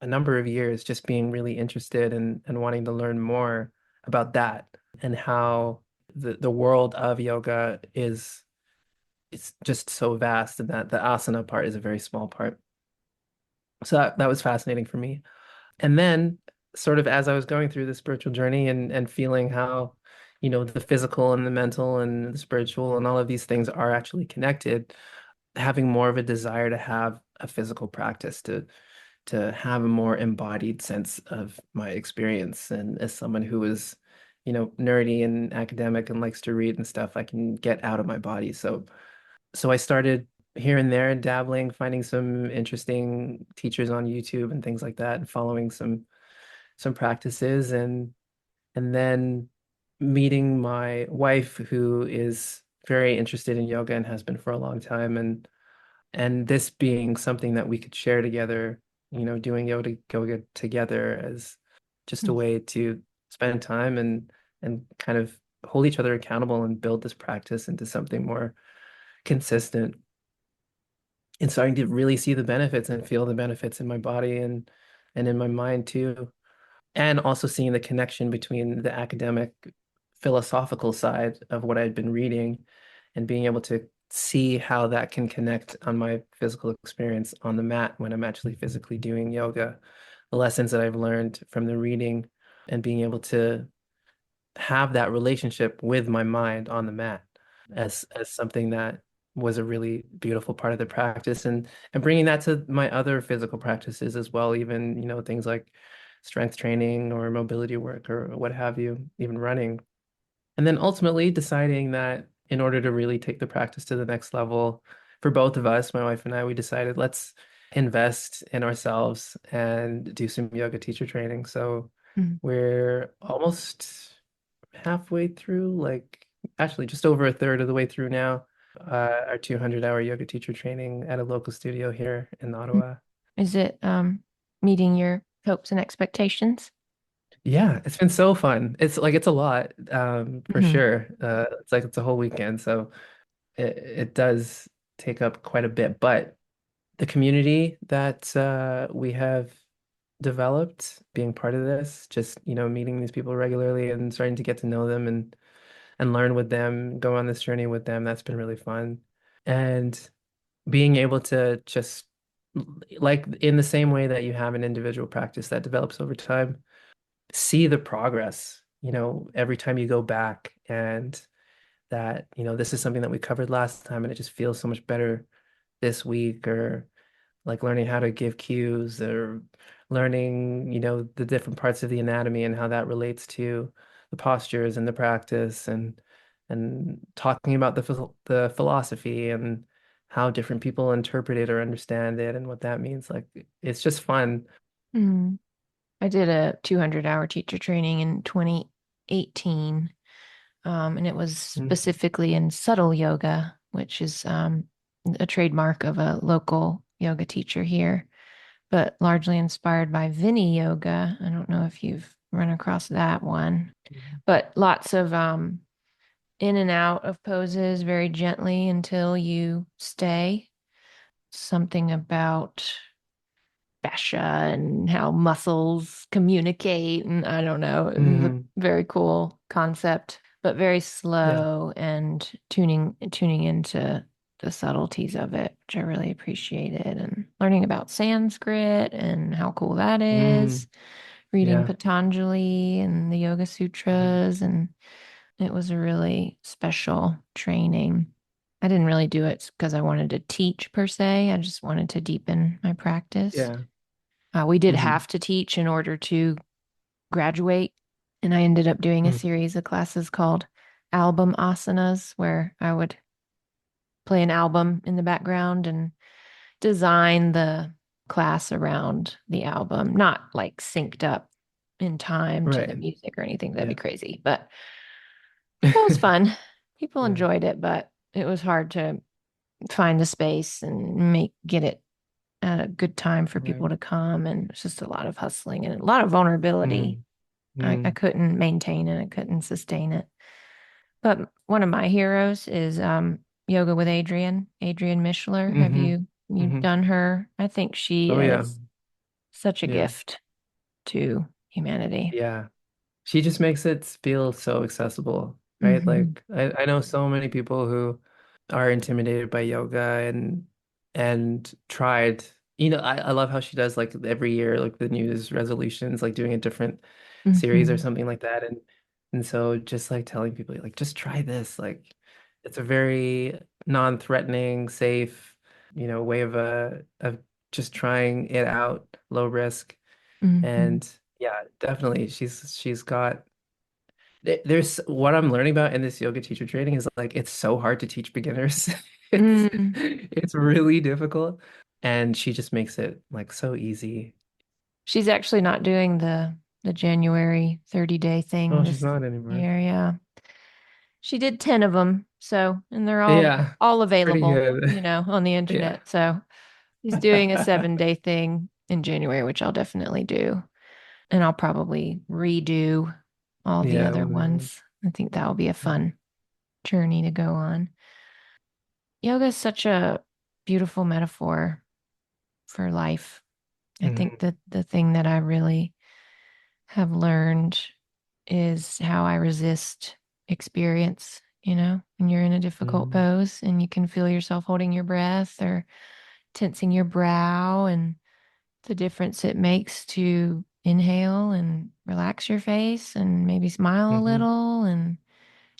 a number of years just being really interested and wanting to learn more about that and how the world of yoga is it's just so vast and that the asana part is a very small part. So that was fascinating for me. And then sort of as I was going through the spiritual journey and feeling how, the physical and the mental and the spiritual and all of these things are actually connected, having more of a desire to have a physical practice to have a more embodied sense of my experience. And as someone who is, nerdy and academic and likes to read and stuff, I can get out of my body. So I started here and there dabbling, finding some interesting teachers on YouTube and things like that, and following some practices and then meeting my wife who is very interested in yoga and has been for a long time and this being something that we could share together, doing yoga together as just a way to spend time and kind of hold each other accountable and build this practice into something more consistent and starting to really see the benefits and feel the benefits in my body and in my mind too. And also seeing the connection between the academic philosophical side of what I'd been reading and being able to see how that can connect on my physical experience on the mat when I'm actually physically doing yoga. The lessons that I've learned from the reading and being able to have that relationship with my mind on the mat as something that was a really beautiful part of the practice and bringing that to my other physical practices as well, even things like strength training or mobility work or what have you, even running. And then ultimately deciding that in order to really take the practice to the next level for both of us, my wife and I, we decided let's invest in ourselves and do some yoga teacher training. So
Mhm.
we're almost halfway through, like actually just over a third of the way through now, our 200-hour yoga teacher training at a local studio here in Ottawa.
Is it meeting your hopes and expectations?
Yeah, it's been so fun. It's a lot, for
Hmm.
sure. It's like it's a whole weekend, so it does take up quite a bit. But the community that we have developed, being part of this, just meeting these people regularly and starting to get to know them and learn with them, go on this journey with them, that's been really fun. And being able to just like in the same way that you have an individual practice that develops over time, see the progress, every time you go back and that, this is something that we covered last time and it just feels so much better this week or like learning how to give cues or learning, the different parts of the anatomy and how that relates to the postures and the practice and talking about the philosophy and how different people interpret it or understand it and what that means. Like it's just fun.
Mm. I did a 200-hour teacher training in 2018, and it was
Mhm.
specifically in subtle yoga, which is a trademark of a local yoga teacher here, but largely inspired by Vinny yoga. I don't know if you've run across that one, but lots of in and out of poses very gently until you stay. Something about fascia and how muscles communicate. And I don't know, it was a
Hmm.
very cool concept, but very
Yeah.
slow and tuning into the subtleties of it, which I really appreciated. And learning about Sanskrit and how cool that
Mm.
is, reading
Yeah.
Patanjali and the Yoga
Mhm.
Sutras, and it was a really special training. I didn't really do it because I wanted to teach per se. I just wanted to deepen my practice.
Yeah.
We did
Hmm.
have to teach in order to graduate, and I ended up doing a series of classes called album asanas, where I would play an album in the background and design the class around the album, not like synced up in time to the
Right.
music or anything. That'd be
Yeah.
crazy, but it was fun. People
Yeah.
enjoyed it, but it was hard to find the space and make get it at a good time for
Right.
people to come. And it's just a lot of hustling and a lot of vulnerability.
Mm.
I
Mm.
couldn't maintain it. I couldn't sustain it. But one of my heroes is Yoga with Adrienne Mishler. Have
Hmm.
you
Hmm.
done her? I think she
Oh yeah.
is such a
Yeah.
gift to humanity.
Yeah. She just makes it feel so accessible, right?
Hmm.
Like I know so many people who are intimidated by yoga and tried, I love how she does like every year, like the New Year's resolutions, like doing a different series or
Hmm.
something like that. And so just like telling people like just try this. Like it's a very non-threatening, safe, way of just trying it out, low risk.
Hmm.
And yeah, definitely she's got there's what I'm learning about in this yoga teacher training is like it's so hard to teach beginners.
Mm.
It's really difficult, and she just makes it like so easy.
She's actually not doing the January 30-day thing
Oh, she's
this
not anymore.
year. Yeah. She did 10 of them. So, and they're
Yeah,
all
pretty
available,
good.
on the
Yeah.
internet. So, she's doing a 7-day thing in January, which I'll definitely do. And I'll probably redo all the
Yeah,
other
one of the
ones. I think that will be a
ones.
fun journey to go on. Yoga is such a beautiful metaphor for life. I think
Mhm.
that the thing that I really have learned is how I resist experience, when you're in a difficult
Mhm.
pose and you can feel yourself holding your breath or tensing your brow and the difference it makes to inhale and relax your face and maybe smile a
Mhm.
little and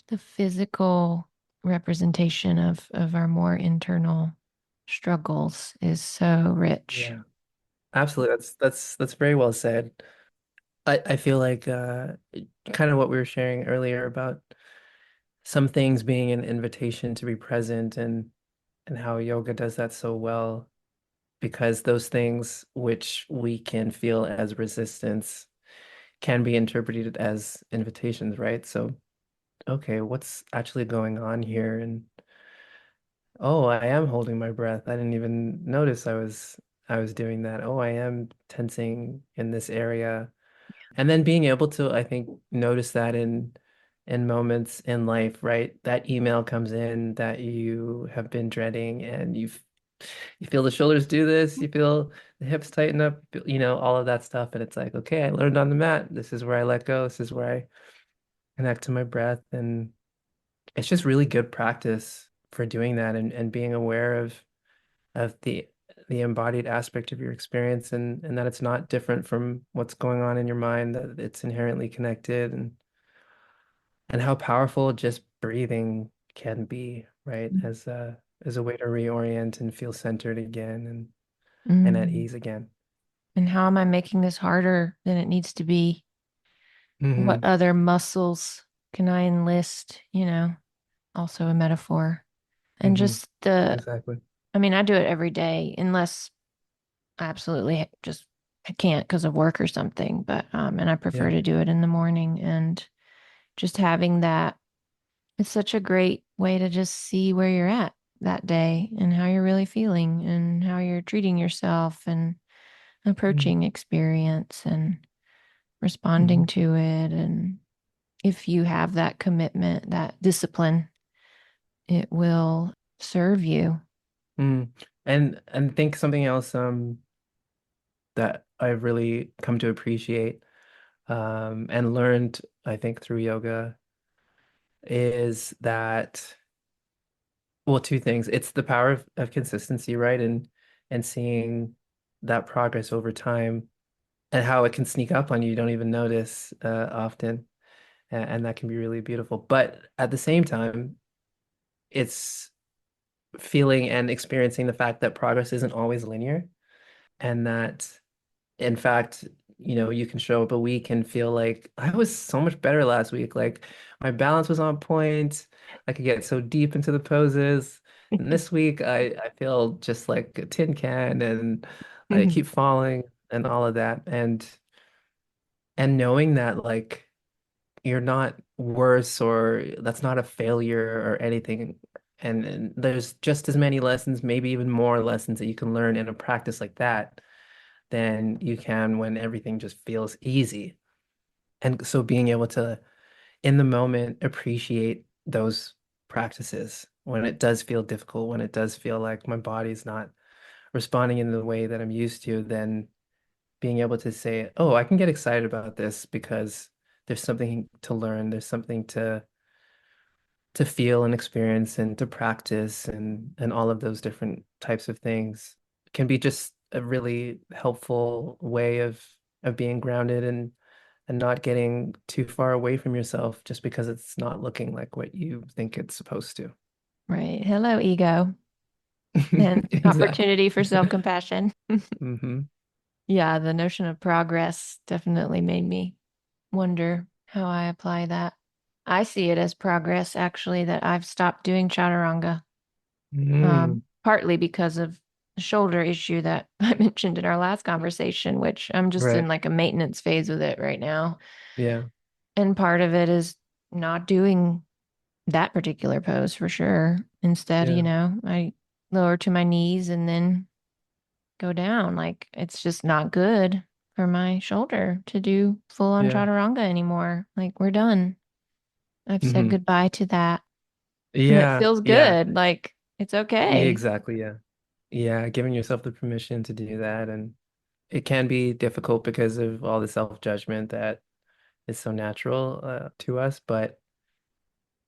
the physical representation of our more internal struggles is so rich.
Yeah, absolutely. That's very well said. I feel like kind of what we were sharing earlier about some things being an invitation to be present and how yoga does that so well because those things which we can feel as resistance can be interpreted as invitations, right? So, okay, what's actually going on here? And oh, I am holding my breath. I didn't even notice I was doing that. Oh, I am tensing in this area. And then being able to, I think, notice that in moments in life, right? That email comes in that you have been dreading and you feel the shoulders do this, you feel the hips tighten up, all of that stuff. And it's like, okay, I learned on the mat. This is where I let go. This is where I connect to my breath. And it's just really good practice for doing that and being aware of the embodied aspect of your experience and that it's not different from what's going on in your mind, that it's inherently connected and how powerful just breathing can be, right? As a way to reorient and feel centered again and at
Mm.
ease again.
And how am I making this harder than it needs to be? What
Hmm.
other muscles can I enlist? Also a metaphor. And
Hmm.
just
Exactly.
I mean, I do it every day unless I absolutely just I can't because of work or something, but and I prefer
Yeah.
to do it in the morning and just having that, it's such a great way to just see where you're at that day and how you're really feeling and how you're treating yourself and
Hmm.
approaching experience and
Hmm.
responding to it. And if you have that commitment, that discipline, it will serve you.
Mm. And think something else that I've really come to appreciate and learned, I think, through yoga is that, well, two things. It's the power of consistency, right? And seeing that progress over time and how it can sneak up on you. You don't even notice often. And that can be really beautiful. But at the same time, it's feeling and experiencing the fact that progress isn't always linear and that in fact, you can show up a week and feel like I was so much better last week. Like my balance was on point. I could get so deep into the poses. And this week I feel just like a tin can and I keep falling and all of that. And knowing that like you're not worse or that's not a failure or anything. And there's just as many lessons, maybe even more lessons that you can learn in a practice like that than you can when everything just feels easy. And so being able to, in the moment, appreciate those practices when it does feel difficult, when it does feel like my body's not responding in the way that I'm used to, then being able to say, oh, I can get excited about this because there's something to learn, there's something to feel and experience and to practice and all of those different types of things can be just a really helpful way of being grounded and not getting too far away from yourself just because it's not looking like what you think it's supposed to.
Right. Hello, ego, and
Exactly.
opportunity for self-compassion.
Hmm.
Yeah, the notion of progress definitely made me wonder how I apply that. I see it as progress, actually, that I've stopped doing chaturanga.
Mm.
Partly because of the shoulder issue that I mentioned in our last conversation, which I'm just in
Right.
like a maintenance phase with it right now.
Yeah.
And part of it is not doing that particular pose for sure. Instead,
Yeah.
I lower to my knees and then go down. Like it's just not good for my shoulder to do full on
Yeah.
chaturanga anymore. Like we're done. I've said
Hmm.
goodbye to that. And it
Yeah.
feels
Yeah.
good. Like it's
Yeah,
okay.
exactly. Yeah. Yeah. Giving yourself the permission to do that. And it can be difficult because of all the self-judgment that is so natural to us, but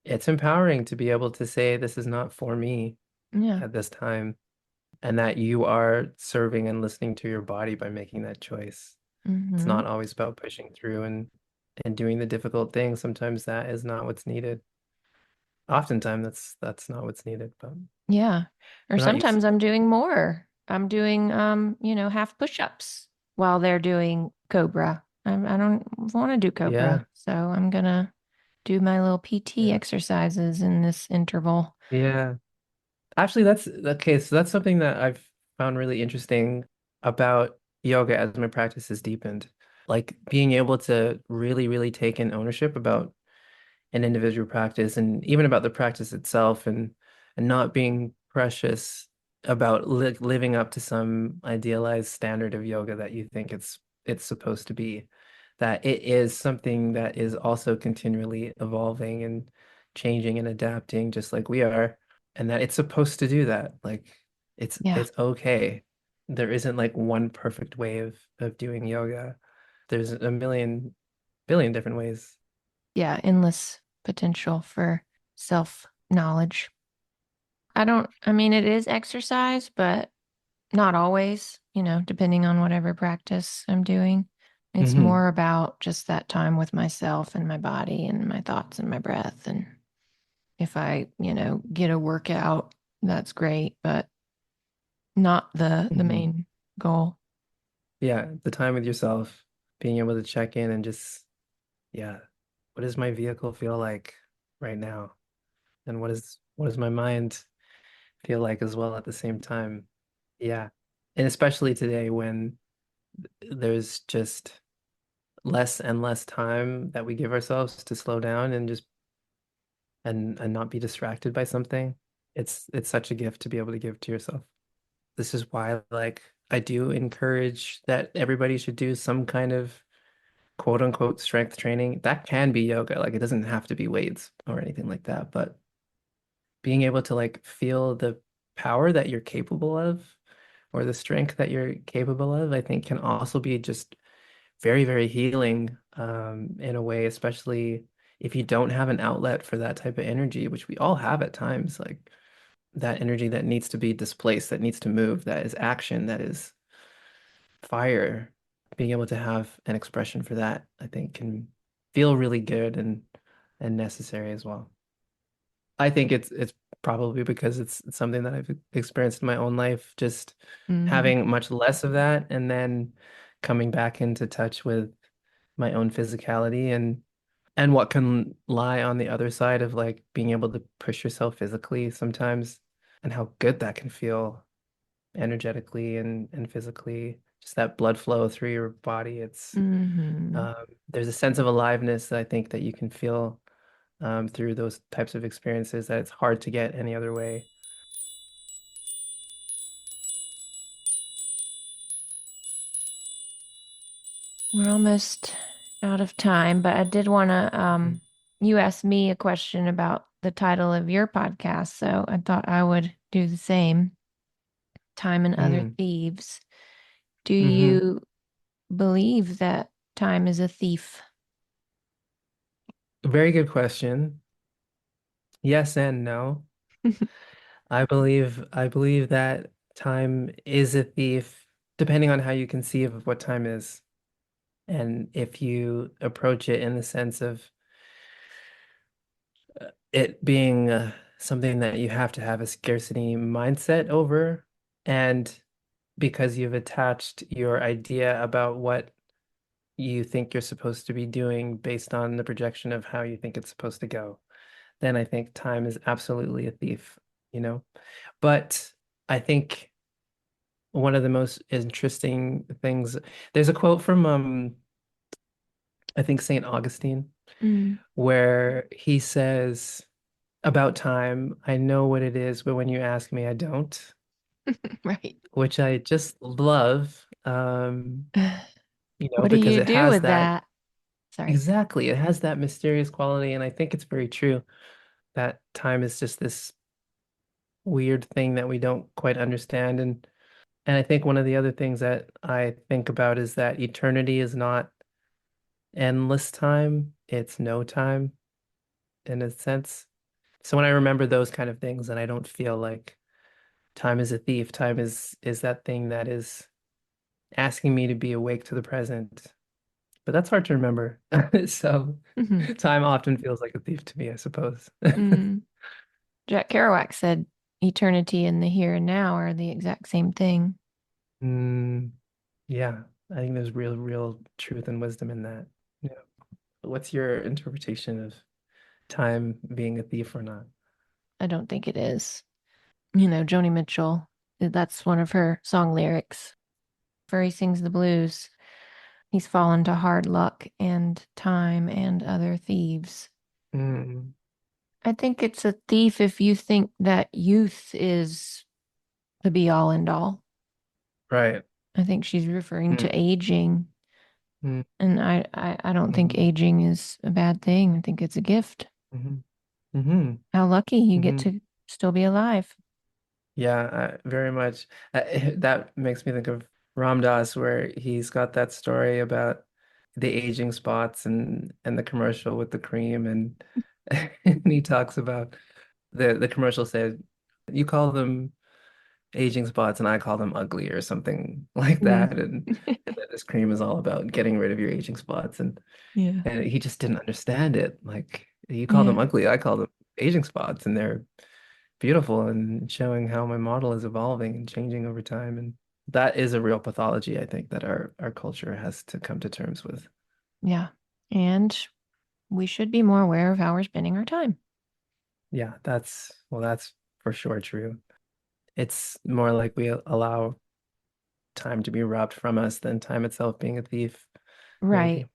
it's empowering to be able to say, this is not for me
Yeah.
at this time, and that you are serving and listening to your body by making that choice. It's
Hmm.
not always about pushing through and doing the difficult things. Sometimes that is not what's needed. Oftentimes that's not what's needed, but
Yeah. Or
we're not used
sometimes
to
I'm
it.
doing more. I'm doing half push-ups while they're doing Cobra. I don't want to do Cobra.
Yeah,
So I'm gonna do my little PT
yeah,
exercises in this interval.
yeah. Actually, that's okay. So that's something that I've found really interesting about yoga as my practice has deepened. Like being able to really, really take in ownership about an individual practice and even about the practice itself and not being precious about living up to some idealized standard of yoga that you think it's supposed to be. That it is something that is also continually evolving and changing and adapting just like we are, and that it's supposed to do that. Like
Yeah.
it's okay. There isn't like one perfect way of doing yoga. There's a million billion different ways.
Yeah. Endless potential for self-knowledge. I mean, it is exercise, but not always, depending on whatever practice I'm doing. It's
Hmm.
more about just that time with myself and my body and my thoughts and my breath. And if I, get a workout, that's great, but not the
Hmm.
main goal.
Yeah, the time with yourself, being able to check in and just, yeah, what does my vehicle feel like right now? And what does my mind feel like as well at the same time? Yeah. And especially today when there's just less and less time that we give ourselves to slow down and just and not be distracted by something. It's such a gift to be able to give to yourself. This is why like I do encourage that everybody should do some kind of quote unquote strength training. That can be yoga. Like it doesn't have to be weights or anything like that, but being able to like feel the power that you're capable of or the strength that you're capable of, I think can also be just very, very healing in a way, especially if you don't have an outlet for that type of energy, which we all have at times, like that energy that needs to be displaced, that needs to move, that is action, that is fire, being able to have an expression for that, I think can feel really good and necessary as well. I think it's probably because it's something that I've experienced in my own life, just
Hmm.
having much less of that and then coming back into touch with my own physicality and what can lie on the other side of like being able to push yourself physically sometimes and how good that can feel energetically and physically, just that blood flow through your body. It's
Hmm.
there's a sense of aliveness that I think that you can feel through those types of experiences that it's hard to get any other way.
We're almost out of time, but I did want to,
Mhm.
you asked me a question about the title of your podcast, so I thought I would do the same. Time and Other
Mm.
Thieves. Do
Hmm.
you believe that time is a thief?
Very good question. Yes and no. I believe that time is a thief, depending on how you conceive of what time is. And if you approach it in the sense of it being something that you have to have a scarcity mindset over, and because you've attached your idea about what you think you're supposed to be doing based on the projection of how you think it's supposed to go, then I think time is absolutely a thief. you know. But I think one of the most interesting things, there's a quote from I think St. Augustine
Mm.
where he says about time, I know what it is, but when you ask me, I don't,
Right.
which I just love,
What do
because
you
it
do
has
with
that
that? Sorry.
exactly, it has that mysterious quality, and I think it's very true that time is just this weird thing that we don't quite understand. And I think one of the other things that I think about is that eternity is not endless time, it's no time in a sense. So when I remember those kind of things, and I don't feel like time is a thief, time is that thing that is asking me to be awake to the present. But that's hard to remember. So
Hmm.
time often feels like a thief to me, I suppose.
Mm. Jack Kerouac said eternity and the here and now are the exact same thing.
Mm, yeah, I think there's real truth and wisdom in that. Yeah. What's your interpretation of time being a thief or not?
I don't think it is. Joni Mitchell, that's one of her song lyrics. For he sings the blues. He's fallen to hard luck and time and other thieves.
Mm,
I think it's a thief if you think that youth is the be all end all.
right.
I think she's referring to
Mm,
aging.
mm,
And I don't think
mm,
aging is a bad thing. I think it's a gift.
mm, mm,
How lucky you get
mm.
to still be alive.
Yeah, very much. That makes me think of Ram Dass, where he's got that story about the aging spots and the commercial with the cream, and and he talks about the commercial said, "You call them aging spots, and I call them ugly," or something like
Mm.
that, and that this cream is all about getting rid of your aging spots,
Yeah.
and he just didn't understand it. Like you call them
Yeah.
ugly, I call them aging spots, and they're beautiful and showing how my model is evolving and changing over time. And that is a real pathology, I think, that our culture has to come to terms with.
Yeah. And we should be more aware of how we're spending our time.
Yeah, that's for sure true. It's more like we allow time to be robbed from us than time itself being a thief,
Right.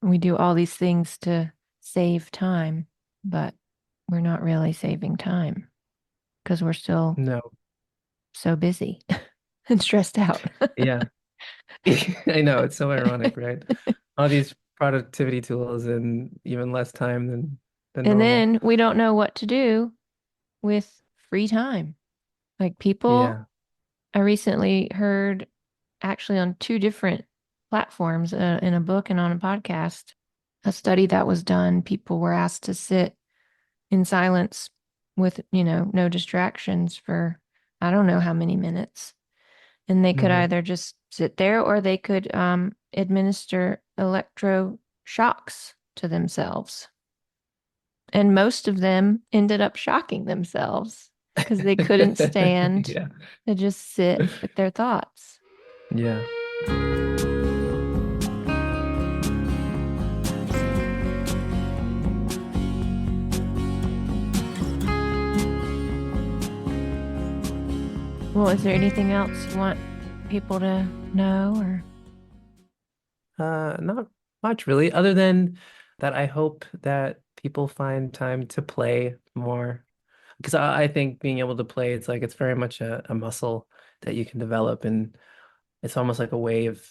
maybe.
We do all these things to save time, but we're not really saving time because we're still
No.
so busy and stressed out.
Yeah. I know, it's so ironic, right? All these productivity tools and even less time than
And
normal.
then we don't know what to do with free time. Like people,
Yeah.
I recently heard actually on two different platforms, in a book and on a podcast, a study that was done. People were asked to sit in silence with, no distractions for I don't know how many minutes. And they could
Hmm.
either just sit there or they could administer electroshocks to themselves. And most of them ended up shocking themselves because they couldn't stand
Yeah.
to just sit with their thoughts.
Yeah.
Well, is there anything else you want people to know or
Not much really, other than that I hope that people find time to play more. Because I think being able to play, it's like it's very much a muscle that you can develop, and it's almost like a way of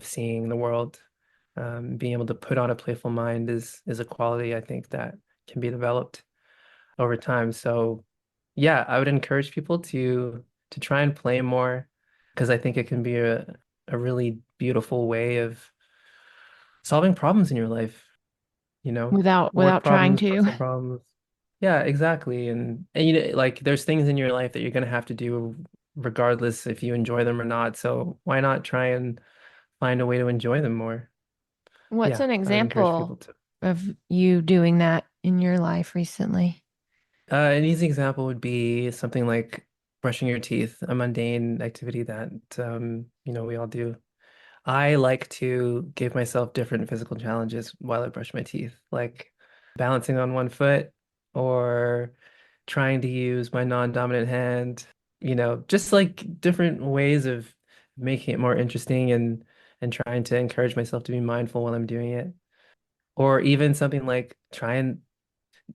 seeing the world. Being able to put on a playful mind is a quality I think that can be developed over time. So yeah, I would encourage people to try and play more because I think it can be a really beautiful way of solving problems in your life, work
without trying
problems,
to?
personal problems. Yeah, exactly. And like there's things in your life that you're gonna have to do regardless if you enjoy them or not. So why not try and find a way to enjoy them more?
What's
Yeah,
an
I would encourage people
example
to.
of you doing that in your life recently?
An easy example would be something like brushing your teeth, a mundane activity that we all do. I like to give myself different physical challenges while I brush my teeth, like balancing on one foot or trying to use my non-dominant hand, just like different ways of making it more interesting and trying to encourage myself to be mindful while I'm doing it. Or even something like try and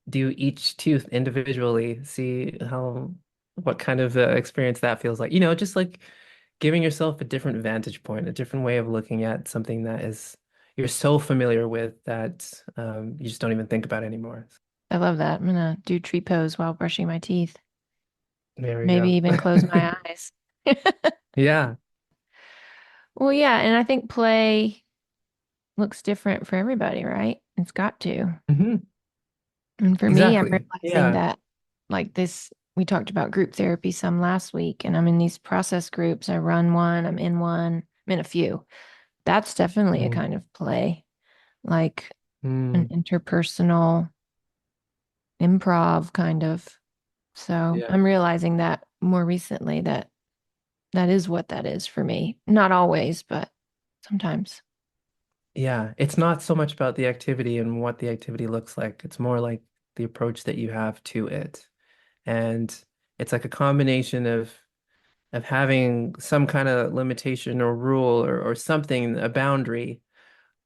do each tooth individually, see how what kind of experience that feels like. Just like giving yourself a different vantage point, a different way of looking at something that is you're so familiar with that you just don't even think about anymore.
I love that. I'm gonna do tree pose while brushing my teeth.
There we
Maybe
go.
even close my eyes.
Yeah.
Well, yeah, and I think play looks different for everybody, right? It's got to.
Hmm.
And for me, I'm
Exactly.
realizing
Yeah.
that like this, we talked about group therapy some last week, and I'm in these process groups. I run one, I'm in a few. That's definitely a
Mm,
kind of play, like an
mm,
interpersonal improv kind of. So
yeah.
I'm realizing that more recently that that is what that is for me. Not always, but sometimes.
Yeah. It's not so much about the activity and what the activity looks like. It's more like the approach that you have to it. And it's like a combination of having some kind of limitation or rule or something, a boundary,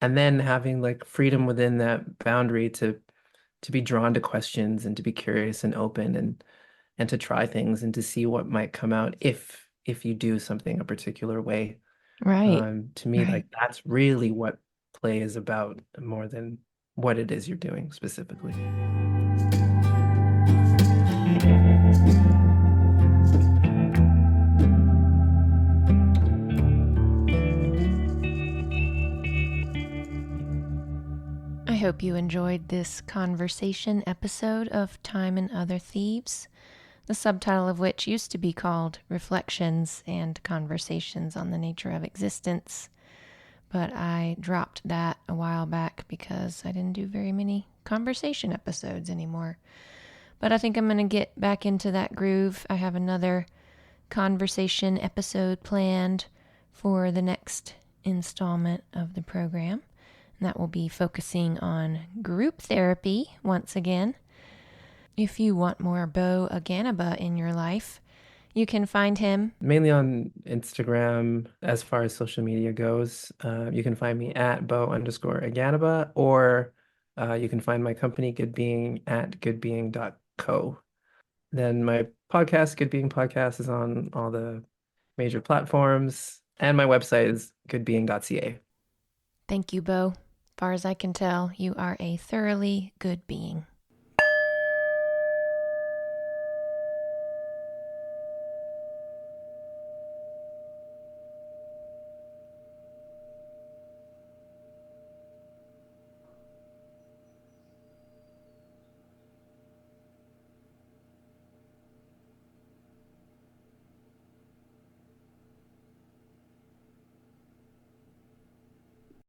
and then having like freedom within that boundary to be drawn to questions and to be curious and open and to try things and to see what might come out if you do something a particular way.
Right.
To me,
Right.
like that's really what play is about more than what it is you're doing specifically.
I hope you enjoyed this conversation episode of Time and Other Thieves, the subtitle of which used to be called Reflections and Conversations on the Nature of Existence. But I dropped that a while back because I didn't do very many conversation episodes anymore. But I think I'm going to get back into that groove. I have another conversation episode planned for the next installment of the program. And that will be focusing on group therapy once again. If you want more Bo Aganaba in your life, you can find him.
Mainly on Instagram as far as social media goes. You can find me at Bo_Aganaba, or you can find my company Good Being at goodbeing.co. Then my podcast, Good Being Podcast, is on all the major platforms, and my website is goodbeing.ca.
Thank you, Bo. Far as I can tell, you are a thoroughly good being.